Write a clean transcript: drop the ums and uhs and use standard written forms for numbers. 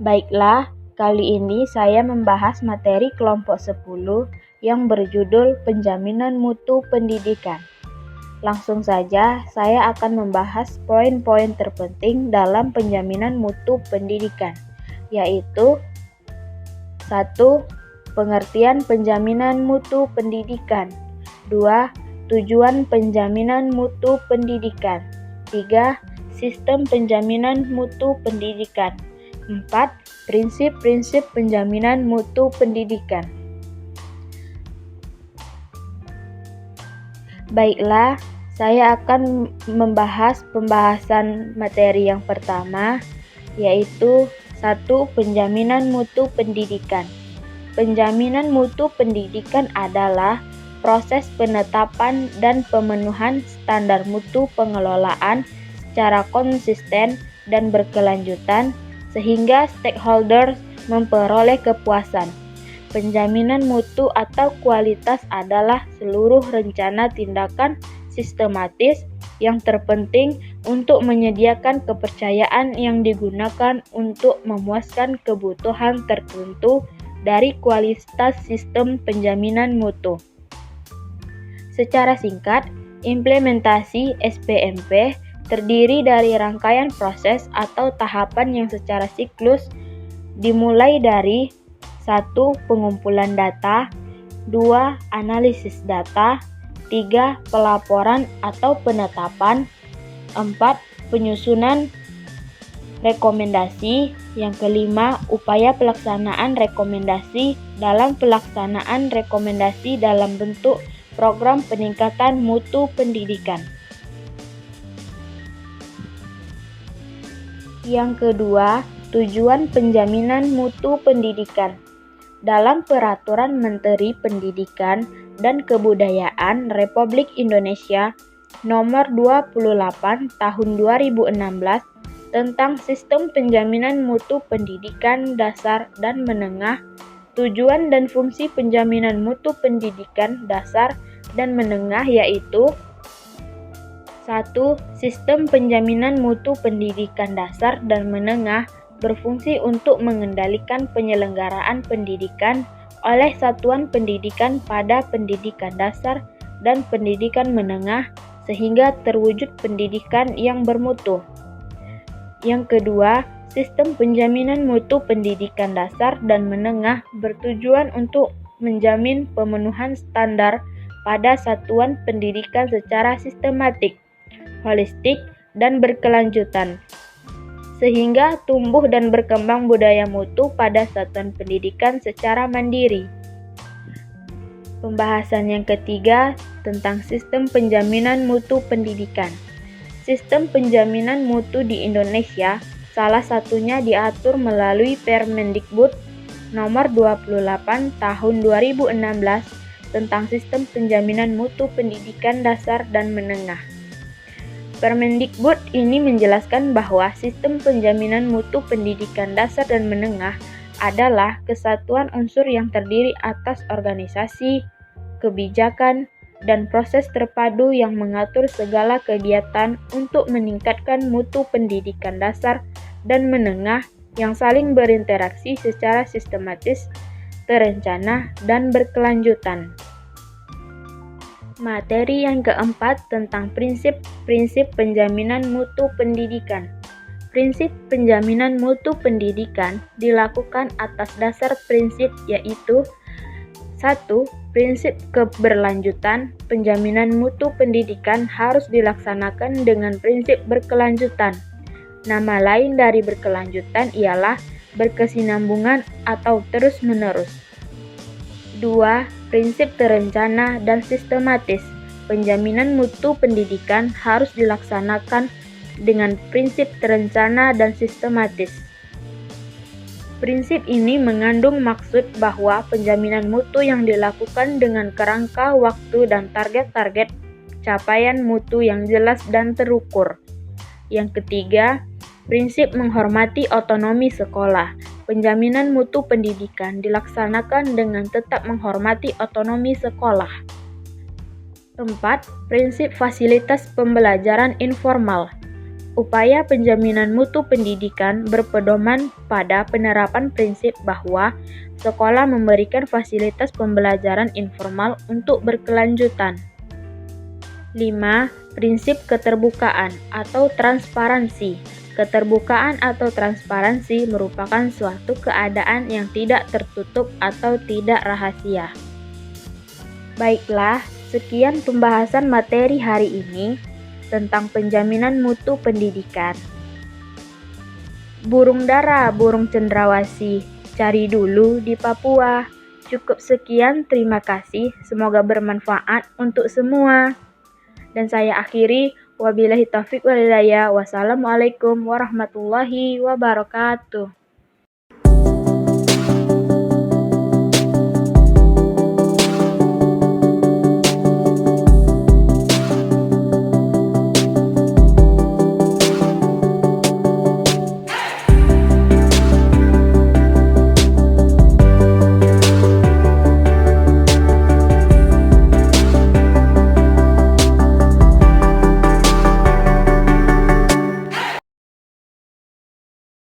Baiklah, kali ini saya membahas materi kelompok 10 yang berjudul Penjaminan Mutu Pendidikan. Langsung saja, saya akan membahas poin-poin terpenting dalam penjaminan mutu pendidikan, yaitu 1. Pengertian penjaminan mutu pendidikan. 2. Tujuan penjaminan mutu pendidikan. 3. Sistem penjaminan mutu pendidikan. 4. Prinsip-prinsip penjaminan mutu pendidikan. Baiklah, saya akan membahas pembahasan materi yang pertama, yaitu 1. Penjaminan mutu pendidikan. Penjaminan mutu pendidikan adalah proses penetapan dan pemenuhan standar mutu pengelolaan secara konsisten dan berkelanjutan sehingga stakeholders memperoleh kepuasan. Penjaminan mutu atau kualitas adalah seluruh rencana tindakan sistematis yang terpenting untuk menyediakan kepercayaan yang digunakan untuk memuaskan kebutuhan tertentu dari kualitas sistem penjaminan mutu. Secara singkat, implementasi SPMP terdiri dari rangkaian proses atau tahapan yang secara siklus dimulai dari 1. Pengumpulan data, 2. Analisis data, 3. Pelaporan atau penetapan, 4. Penyusunan rekomendasi, yang kelima, upaya pelaksanaan rekomendasi dalam pelaksanaan rekomendasi dalam bentuk program peningkatan mutu pendidikan. Yang kedua, tujuan penjaminan mutu pendidikan. Dalam Peraturan Menteri Pendidikan dan Kebudayaan Republik Indonesia Nomor 28 Tahun 2016 tentang Sistem Penjaminan Mutu Pendidikan Dasar dan Menengah, tujuan dan fungsi penjaminan mutu pendidikan dasar dan menengah yaitu 1. Sistem penjaminan mutu pendidikan dasar dan menengah berfungsi untuk mengendalikan penyelenggaraan pendidikan oleh satuan pendidikan pada pendidikan dasar dan pendidikan menengah sehingga terwujud pendidikan yang bermutu. Yang kedua, sistem penjaminan mutu pendidikan dasar dan menengah bertujuan untuk menjamin pemenuhan standar pada satuan pendidikan secara sistematik, holistik, dan berkelanjutan, sehingga tumbuh dan berkembang budaya mutu pada satuan pendidikan secara mandiri. Pembahasan yang ketiga tentang sistem penjaminan mutu pendidikan. Sistem penjaminan mutu di Indonesia salah satunya diatur melalui Permendikbud Nomor 28 Tahun 2016 tentang Sistem Penjaminan Mutu Pendidikan Dasar dan Menengah. Permendikbud ini menjelaskan bahwa sistem penjaminan mutu pendidikan dasar dan menengah adalah kesatuan unsur yang terdiri atas organisasi, kebijakan, dan proses terpadu yang mengatur segala kegiatan untuk meningkatkan mutu pendidikan dasar dan menengah yang saling berinteraksi secara sistematis, terencana, dan berkelanjutan. Materi yang keempat tentang prinsip-prinsip penjaminan mutu pendidikan. Prinsip penjaminan mutu pendidikan dilakukan atas dasar prinsip yaitu 1. Prinsip keberlanjutan. Penjaminan mutu pendidikan harus dilaksanakan dengan prinsip berkelanjutan. Nama lain dari berkelanjutan ialah berkesinambungan atau terus-menerus. 2. Prinsip terencana dan sistematis. Penjaminan mutu pendidikan harus dilaksanakan dengan prinsip terencana dan sistematis. Prinsip ini mengandung maksud bahwa penjaminan mutu yang dilakukan dengan kerangka waktu dan target-target capaian mutu yang jelas dan terukur. Yang ketiga, prinsip menghormati otonomi sekolah. Penjaminan mutu pendidikan dilaksanakan dengan tetap menghormati otonomi sekolah. 4. Prinsip fasilitas pembelajaran informal. Upaya penjaminan mutu pendidikan berpedoman pada penerapan prinsip bahwa sekolah memberikan fasilitas pembelajaran informal untuk berkelanjutan. 5. Prinsip keterbukaan atau transparansi. Keterbukaan atau transparansi merupakan suatu keadaan yang tidak tertutup atau tidak rahasia. Baiklah, sekian pembahasan materi hari ini tentang penjaminan mutu pendidikan. Burung dara, burung cendrawasih, cari dulu di Papua. Cukup sekian, terima kasih. Semoga bermanfaat untuk semua. Dan saya akhiri, wabillahi taufiq wal hidayah. Wassalamualaikum warahmatullahi wabarakatuh.